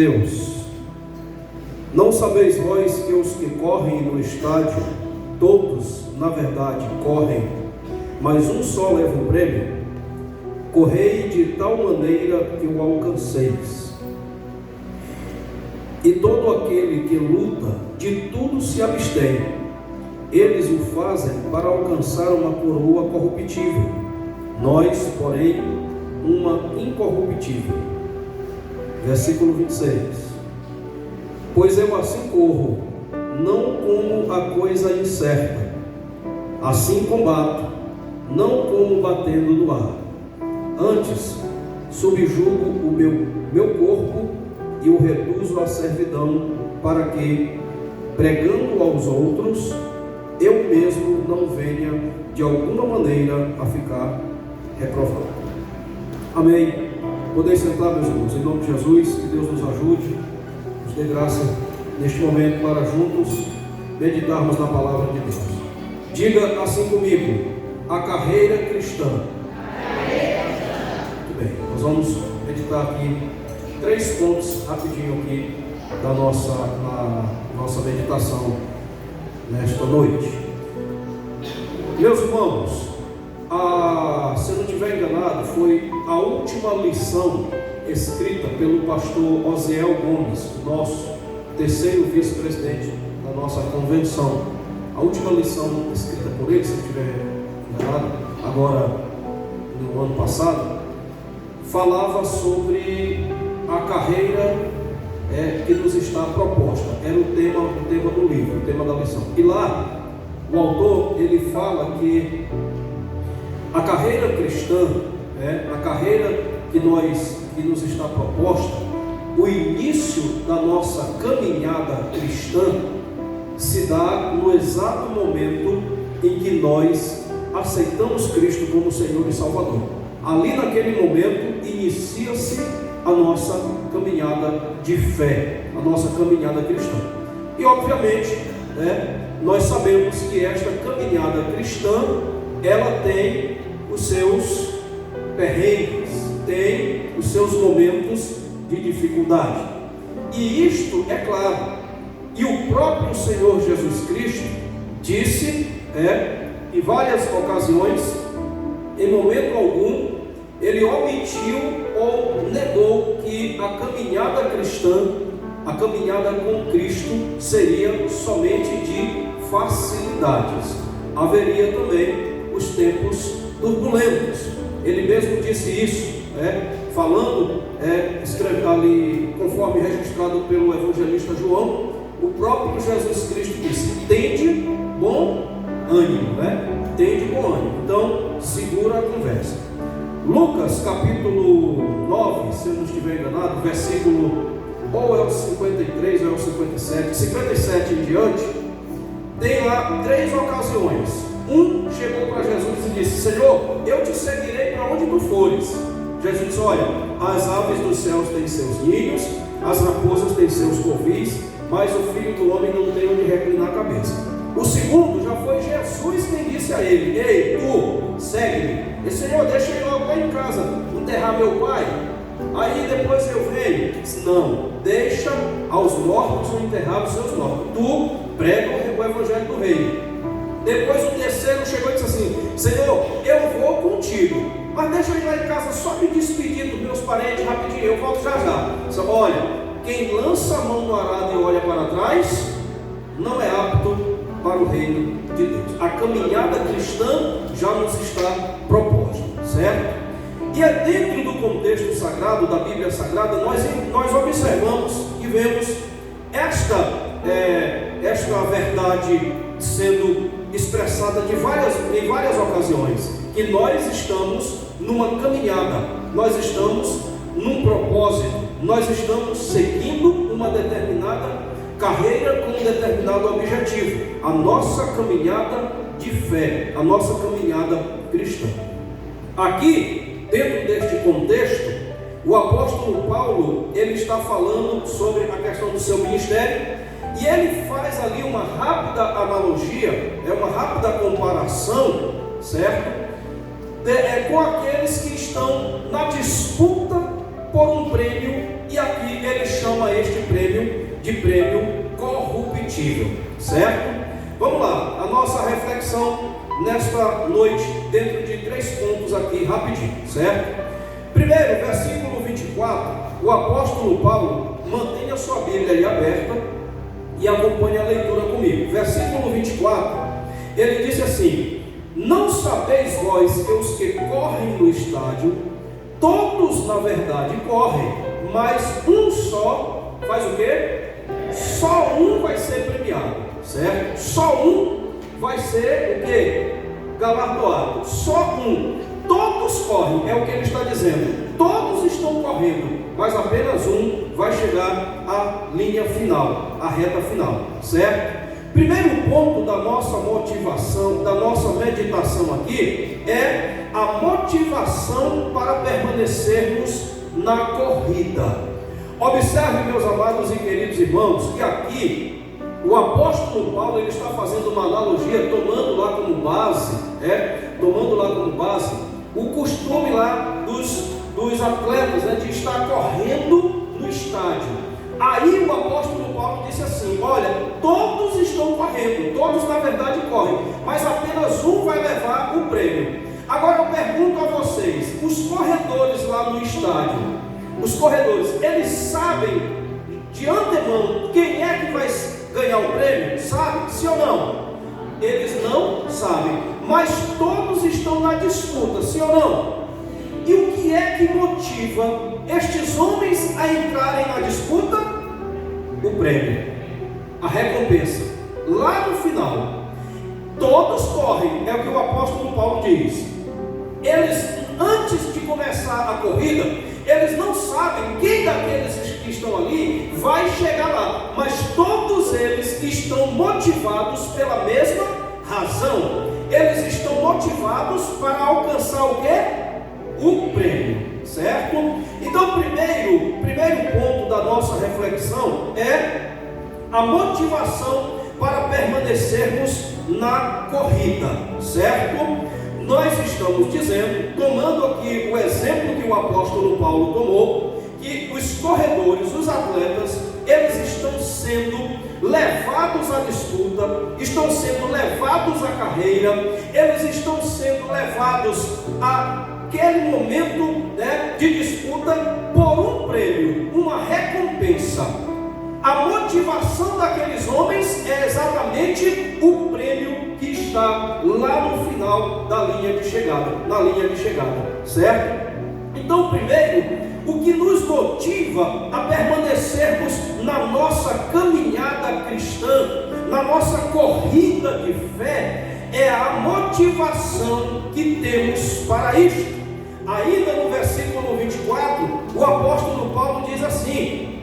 Deus, não sabeis vós que os que correm no estádio, todos, na verdade, correm, mas um só leva o prêmio? Correi de tal maneira que o alcanceis. E todo aquele que luta, de tudo se abstém. Eles o fazem para alcançar uma coroa corruptível, nós, porém, uma incorruptível. Versículo 26. Pois eu assim corro, não como a coisa incerta, assim combato, não como batendo no ar. Antes, subjugo o meu corpo e o reduzo à servidão, para que, pregando aos outros, eu mesmo não venha de alguma maneira a ficar reprovado. Amém. Podeis sentar, meus irmãos, em nome de Jesus, que Deus nos ajude, nos dê graça neste momento para juntos meditarmos na palavra de Deus. Diga assim comigo: a carreira cristã. Muito bem, nós vamos meditar aqui 3 pontos rapidinho aqui da nossa meditação nesta noite. Meus irmãos, se eu não estiver enganado, foi a última lição escrita pelo pastor Osiel Gomes, nosso terceiro vice-presidente da nossa convenção. A última lição escrita por ele, se eu não estiver enganado, agora no ano passado, falava sobre a carreira que nos está proposta. Era o tema do livro, o tema da lição. E lá, o autor, ele fala que a carreira cristã, a carreira que nos está proposta, o início da nossa caminhada cristã se dá no exato momento em que nós aceitamos Cristo como Senhor e Salvador. Ali naquele momento inicia-se a nossa caminhada de fé, a nossa caminhada cristã. E obviamente, nós sabemos que esta caminhada cristã, ela tem os seus perrengues, tem os seus momentos de dificuldade. E isto é claro. E o próprio Senhor Jesus Cristo disse, em várias ocasiões, em momento algum, ele omitiu ou negou que a caminhada cristã, a caminhada com Cristo, seria somente de facilidades. Haveria também os tempos turbulentos. Ele mesmo disse isso, falando, escreve ali, conforme registrado pelo evangelista João. O próprio Jesus Cristo disse: tende bom ânimo, tende bom ânimo. Então, segura a conversa. Lucas capítulo 9, se eu não estiver enganado, versículo, ou é o 53 ou é o 57, 57 em diante, tem lá 3 ocasiões. Um chegou para Jesus e disse: Senhor, eu te seguirei para onde tu fores. Jesus disse: olha, as aves dos céus têm seus ninhos, as raposas têm seus covis, mas o filho do homem não tem onde reclinar a cabeça. O segundo já foi Jesus quem disse a ele: ei, tu, segue-me. E Senhor, deixa eu logo lá em casa enterrar meu pai, aí depois eu venho. Disse: não, deixa aos mortos enterrar os seus mortos. Tu prega o evangelho do reino. Depois o terceiro chegou e disse assim: Senhor, eu vou contigo, mas deixa eu ir lá em casa só me despedir dos meus parentes rapidinho, eu volto já já. Só, olha, quem lança a mão no arado e olha para trás, não é apto para o reino de Deus. A caminhada cristã já nos está proposta, certo? E é dentro do contexto sagrado, da Bíblia Sagrada, nós observamos e vemos esta verdade sendo expressada em várias ocasiões, que nós estamos numa caminhada, nós estamos num propósito, nós estamos seguindo uma determinada carreira com um determinado objetivo, a nossa caminhada de fé, a nossa caminhada cristã. Aqui, dentro deste contexto, o apóstolo Paulo, ele está falando sobre a questão do seu ministério. E ele faz ali uma rápida analogia, uma rápida comparação, certo? Com aqueles que estão na disputa por um prêmio, e aqui ele chama este prêmio de prêmio corruptível, certo? Vamos lá, a nossa reflexão nesta noite, dentro de 3 pontos aqui, rapidinho, certo? Primeiro, versículo 24, o apóstolo Paulo, mantenha sua Bíblia aí aberta e acompanhe a leitura comigo. Versículo 24, ele disse assim: não sabeis vós que os que correm no estádio, todos na verdade correm, mas um só faz o quê? Só um vai ser premiado, certo? Só um vai ser o quê? Galardoado. Só um. Todos correm, é o que ele está dizendo. Todos estão correndo, mas apenas um vai chegar à linha final, à reta final, certo? Primeiro ponto da nossa motivação, da nossa meditação aqui, é a motivação para permanecermos na corrida. Observe, meus amados e queridos irmãos, que aqui o apóstolo Paulo ele está fazendo uma analogia, tomando lá como base o costume lá dos atletas, de estar correndo no estádio. Aí o apóstolo Paulo disse assim: olha, todos estão correndo, todos na verdade correm, mas apenas um vai levar o prêmio. Agora eu pergunto a vocês, os corredores lá no estádio, os corredores, eles sabem de antemão quem é que vai ganhar o prêmio? Sabe? Sim ou não? Eles não sabem, mas todos estão na disputa, sim ou não? E o que é que motiva estes homens a entrarem na disputa? O prêmio, a recompensa, lá no final. Todos correm, é o que o apóstolo Paulo diz. Eles, antes de começar a corrida, eles não sabem quem daqueles que estão ali vai chegar lá, mas todos eles estão motivados pela mesma razão. Eles estão motivados para alcançar o quê? O prêmio, certo? Então, primeiro ponto da nossa reflexão é a motivação para permanecermos na corrida, certo? Nós estamos dizendo, tomando aqui o exemplo que o apóstolo Paulo tomou, que os corredores, os atletas, eles estão sendo levados à disputa, estão sendo levados à carreira, eles estão sendo levados àquele momento, de disputa por um prêmio, uma recompensa. A motivação daqueles homens é exatamente o prêmio que está lá no final da linha de chegada, certo? Então, primeiro, o que nos motiva a permanecermos na nossa caminhada cristã, na nossa corrida de fé, é a motivação que temos para isto. Ainda no versículo 24, o apóstolo Paulo diz assim: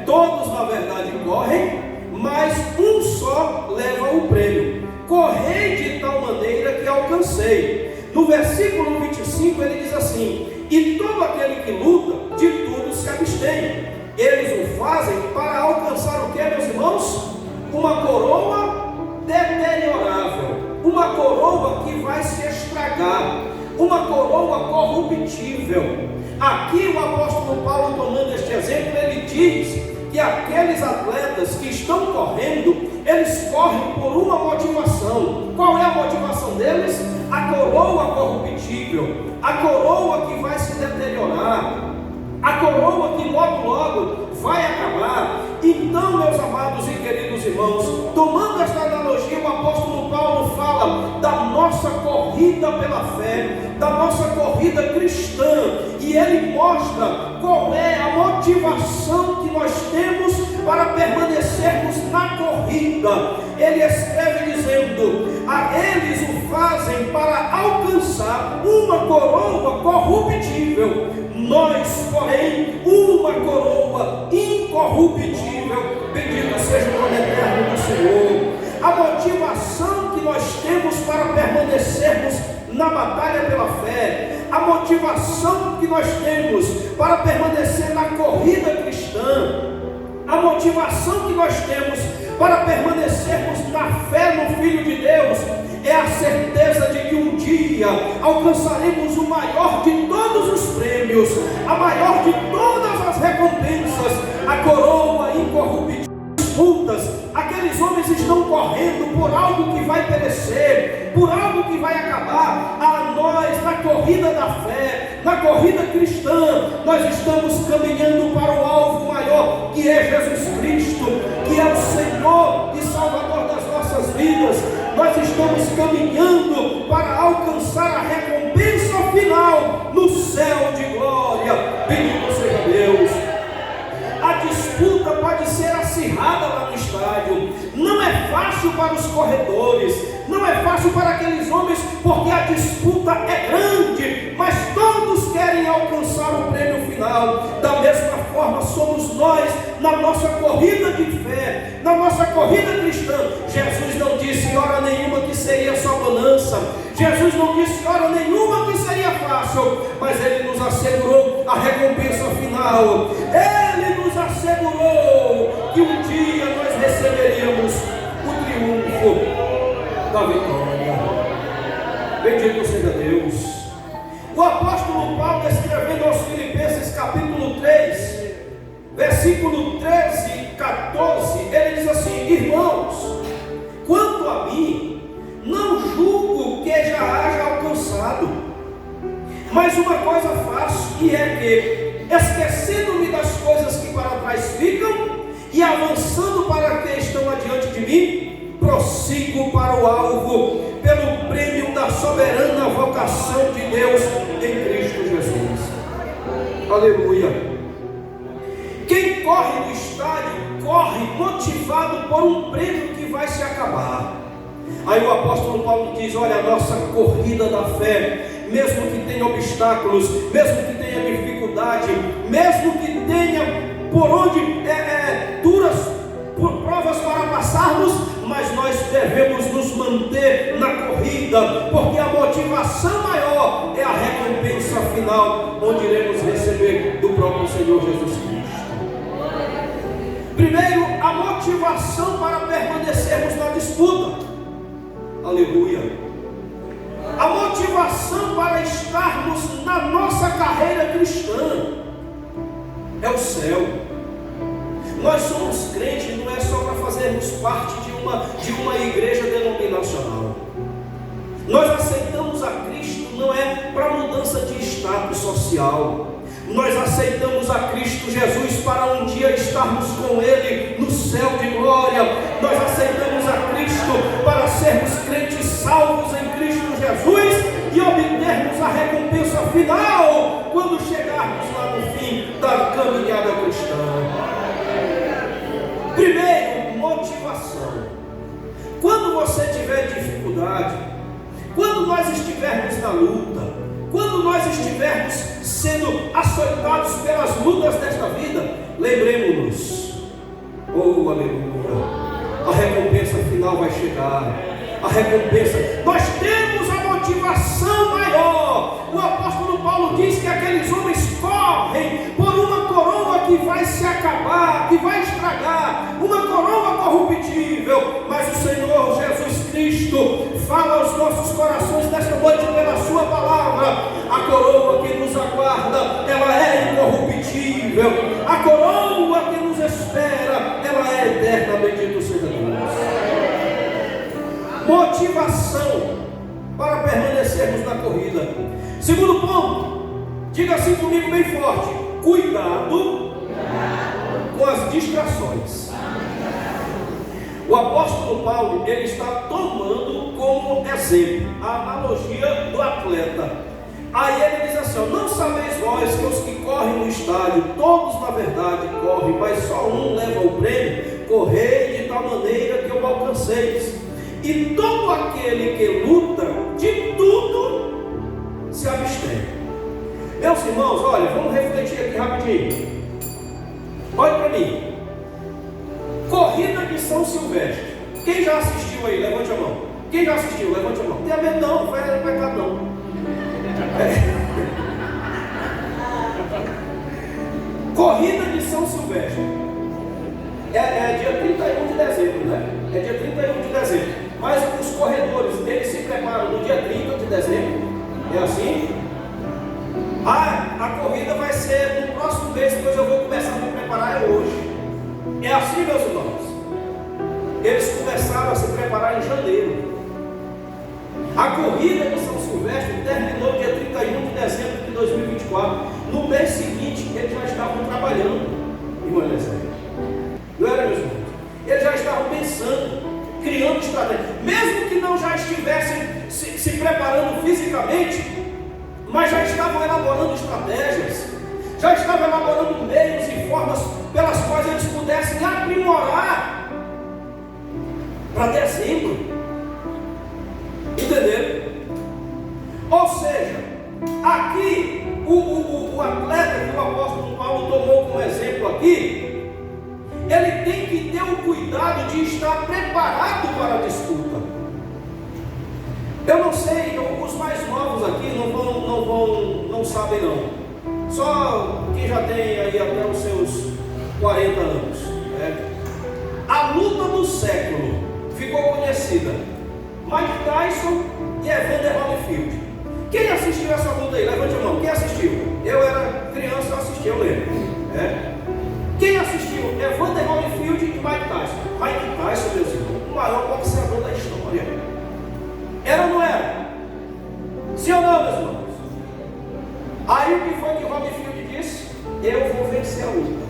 todos na verdade correm, mas um só leva o prêmio. Correi de tal maneira que alcancei. No versículo 25 ele diz assim: e todo aquele que luta, de tudo se abstém. Eles o fazem para alcançar o que, meus irmãos? Uma coroa deteriorável, uma coroa que vai se estragar, uma coroa corruptível. Aqui o apóstolo Paulo, tomando este exemplo, ele diz que aqueles atletas que estão correndo, eles correm por uma motivação. Qual é a motivação deles? A coroa corruptível, a coroa que vai se deteriorar, a coroa que logo vai acabar. Então, meus amados e queridos irmãos, tomando esta analogia, o apóstolo Paulo fala da nossa corrida pela fé, da nossa corrida cristã, e ele mostra qual é a motivação que nós temos para permanecermos na corrida. Ele escreve dizendo: a eles o fazem para alcançar uma coroa corruptível, nós, porém, uma coroa incorruptível. Bendito seja o nome eterno do Senhor. A motivação que nós temos para permanecermos na batalha pela fé, a motivação que nós temos para permanecer na corrida cristã, a motivação que nós temos para permanecermos na fé no Filho de Deus, é a certeza de que um dia alcançaremos o maior de todos os prêmios, a maior de todas as recompensas, a coroa incorruptível. Aqueles homens estão correndo por algo que vai perecer, por algo que vai acabar. A nós, na corrida da fé, na corrida cristã, nós estamos caminhando para o alvo maior, que é Jesus Cristo, que é o Senhor e Salvador das nossas vidas. Nós estamos caminhando para alcançar a recompensa final no céu de glória. Bendito seja Deus. A disputa pode ser acirrada lá no estádio. Não é fácil para os corredores, não é fácil para aqueles homens, porque a disputa é grande, mas todos querem alcançar o prêmio final. Da mesma forma somos nós na nossa corrida de fé, na nossa corrida cristã. Jesus não disse hora nenhuma que seria só bonança, Jesus não disse hora nenhuma que seria fácil, mas Ele nos assegurou a recompensa final. Ele nos assegurou que um dia nós receberíamos o triunfo da vitória. Bendito seja Deus. O apóstolo Paulo, escrevendo aos Filipenses capítulo 3, versículo 13 e 14, ele diz assim: irmãos, quanto a mim, não julgo que já haja alcançado, mas uma coisa faço, que é que, esquecendo-me das coisas que para trás ficam e avançando para que estão adiante de mim, prossigo para o alvo, pelo prêmio da soberana vocação de Deus em Cristo Jesus. Aleluia. Quem corre no estádio, corre motivado por um prêmio que vai se acabar. Aí o apóstolo Paulo diz: olha, a nossa corrida da fé, mesmo que tenha obstáculos, mesmo que tenha dificuldade, mesmo que tenha por onde duras provas para passarmos, mas nós devemos nos manter na corrida, porque a motivação maior é a recompensa final, onde iremos receber do próprio Senhor Jesus Cristo. Primeiro, a motivação para permanecermos na disputa. Aleluia. A motivação para estarmos na nossa carreira cristã é o céu. Nós somos crentes, não é só para fazermos parte de uma igreja denominacional. Nós aceitamos a Cristo não é para mudança de status social. Nós aceitamos a Cristo Jesus para um dia estarmos com Ele no céu de glória. Nós aceitamos a Cristo para sermos crentes salvos em Cristo Jesus e obtermos a recompensa final quando chegarmos lá no fim da caminhada cristã. Primeiro, motivação. Quando você tiver dificuldade, quando nós estivermos na luta, quando nós estivermos sendo açoitados pelas lutas desta vida, lembremos-nos: oh, aleluia, a recompensa final vai chegar. A recompensa, nós temos a motivação maior. O apóstolo Paulo diz que aqueles homens correm por uma coroa que vai se acabar, que vai estragar, uma coroa corruptível, mas o Senhor Jesus Cristo fala aos nossos corações nesta noite pela sua palavra: a coroa que nos aguarda, ela é incorruptível, a coroa que nos espera, ela é eterna. Bendito seja Deus. Motivação para permanecermos na corrida. Segundo ponto, diga assim comigo bem forte: cuidado com as distrações. O apóstolo Paulo, ele está tomando como exemplo a analogia do atleta. Aí ele diz assim: não sabeis vós que os que correm no estádio, todos na verdade correm, mas só um leva o prêmio? Correi de tal maneira que o alcanceis. E todo aquele que luta, de tudo se abstém. Meus irmãos, olha, vamos refletir aqui rapidinho. Olha para mim. Corrida de São Silvestre. Quem já assistiu aí? Levante a mão. Quem já assistiu? Levante a mão. Não tenha medo não, não vai pecado não. Corrida de São Silvestre. É dia 31 de dezembro, né? É dia 31 de dezembro. Mas os corredores, eles se preparam no dia 30 de dezembro. É assim? A corrida vai ser no próximo mês, depois eu vou começar a me preparar hoje. É assim, meus irmãos. Eles começaram a se preparar em janeiro. A corrida de São Silvestre terminou dia 31 de dezembro de 2024. No mês seguinte, eles já estavam trabalhando, irmão Eliezer. Não era, meus irmãos? Eles já estavam pensando, criando estratégias. Mesmo que não já estivessem se preparando fisicamente, mas já estavam elaborando estratégias, já estavam elaborando meios e formas pelas quais eles pudessem aprimorar para dezembro. Entenderam? Ou seja, aqui o atleta que o apóstolo Paulo tomou como exemplo aqui, ele tem que ter o cuidado de estar preparado para a disputa. Eu não sei, os mais novos aqui não sabem não. Só quem já tem aí até os seus 40 anos. A luta do século ficou conhecida. Mike Tyson e Evander Holyfield. Quem assistiu essa luta aí? Levante a mão. Quem assistiu? Eu era criança, eu assisti, eu lembro. Quem assistiu? Evander Holyfield e Mike Tyson. Mike Tyson, meus irmãos, o maior boxeador da história. Era ou não era? Sim ou não, meus irmãos? Aí o que foi que o Holyfield disse? Eu vou vencer a luta.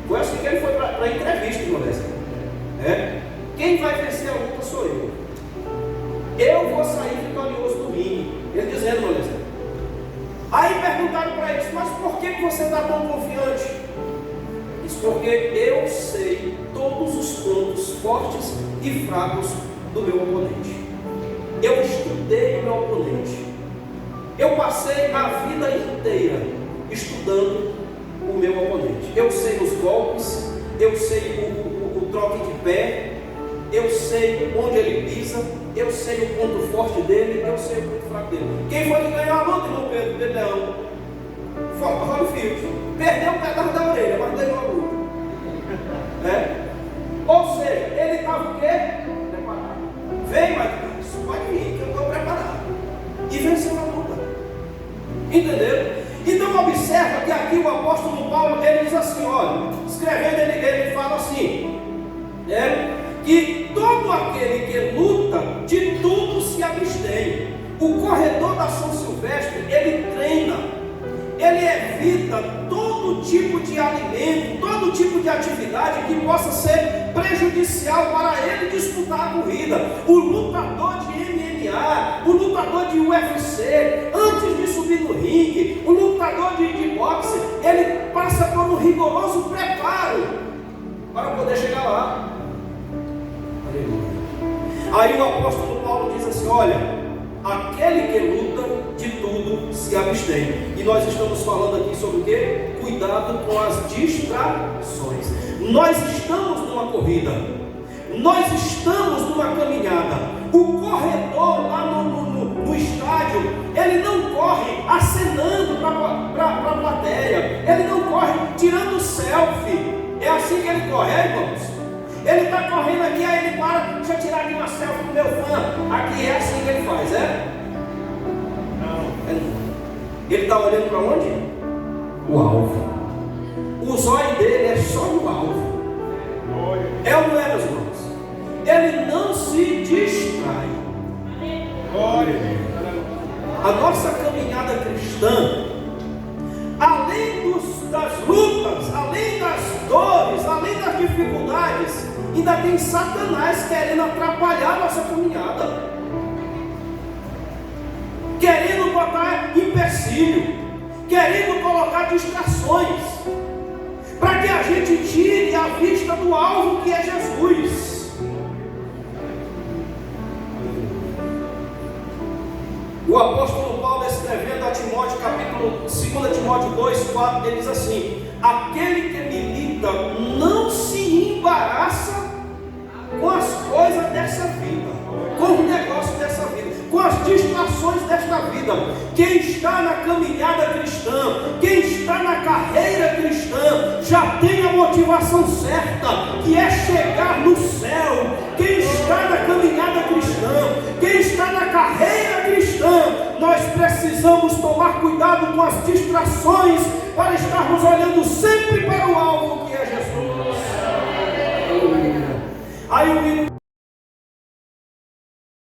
Foi assim que ele foi para a entrevista, irmão. Quem vai vencer a luta sou eu. Eu vou sair vitorioso do ringue. Ele dizendo, meu Deus. Aí perguntaram para eles, mas por que você está tão confiante? Isso porque eu sei todos os pontos fortes e fracos do meu oponente. Eu estudei o meu oponente. Eu passei a vida inteira estudando o meu oponente. Eu sei os golpes, eu sei o troque de pé, eu sei onde ele pisa, eu sei o ponto forte dele, eu sei o ponto fraco dele. Quem foi que ganhou a luta, irmão Pedro? Pedrão. Foi o Holyfield. Perdeu um pedaço da orelha, mas ganhou a luta. Ou seja, ele estava o quê? Preparado. Vem, mas pode vir, que eu estou preparado. E venceu a luta. Entenderam? Então observa que aqui o apóstolo Paulo, ele diz assim, olha, escrevendo ele fala assim, que todo aquele que luta, de tudo se abstém. O corredor da São Silvestre, ele treina, ele evita todo tipo de alimento, todo tipo de atividade que possa ser prejudicial para ele disputar a corrida. O lutador de MMA, o lutador de UFC, antes de subir no ringue, o lutador de boxe, ele passa por um rigoroso preparo para poder chegar lá. Aí o apóstolo Paulo diz assim, olha, aquele que luta, de tudo se abstém. E nós estamos falando aqui sobre o quê? Cuidado com as distrações. Nós estamos numa corrida, nós estamos numa caminhada. O corredor lá no estádio, ele não corre acenando para a plateia, ele não corre tirando selfie. É assim que ele corre, irmãos? Ele está correndo aqui, aí ele para, deixa eu tirar aqui uma selfie do meu fã. Aqui é assim que ele faz, Não. Ele está olhando para onde? O alvo. O zóio dele é só no alvo. É ou não é, meus irmãos? Ele não se distrai. A nossa caminhada cristã, além das lutas, além das dores, além das dificuldades, ainda tem Satanás querendo atrapalhar a nossa caminhada, querendo botar empecilho, querendo colocar distrações, para que a gente tire a vista do alvo que é Jesus. O apóstolo Paulo, escrevendo a Timóteo, capítulo 2 Timóteo 2:4, ele diz assim: aquele que milita não se embaraça com as coisas dessa vida, com o negócio dessa vida, com as distrações desta vida. Quem está na caminhada cristã, quem está na carreira cristã, já tem a motivação certa, que é chegar no céu. Quem está na caminhada nós precisamos tomar cuidado com as distrações para estarmos olhando sempre para o alvo que é Jesus. Aí o hino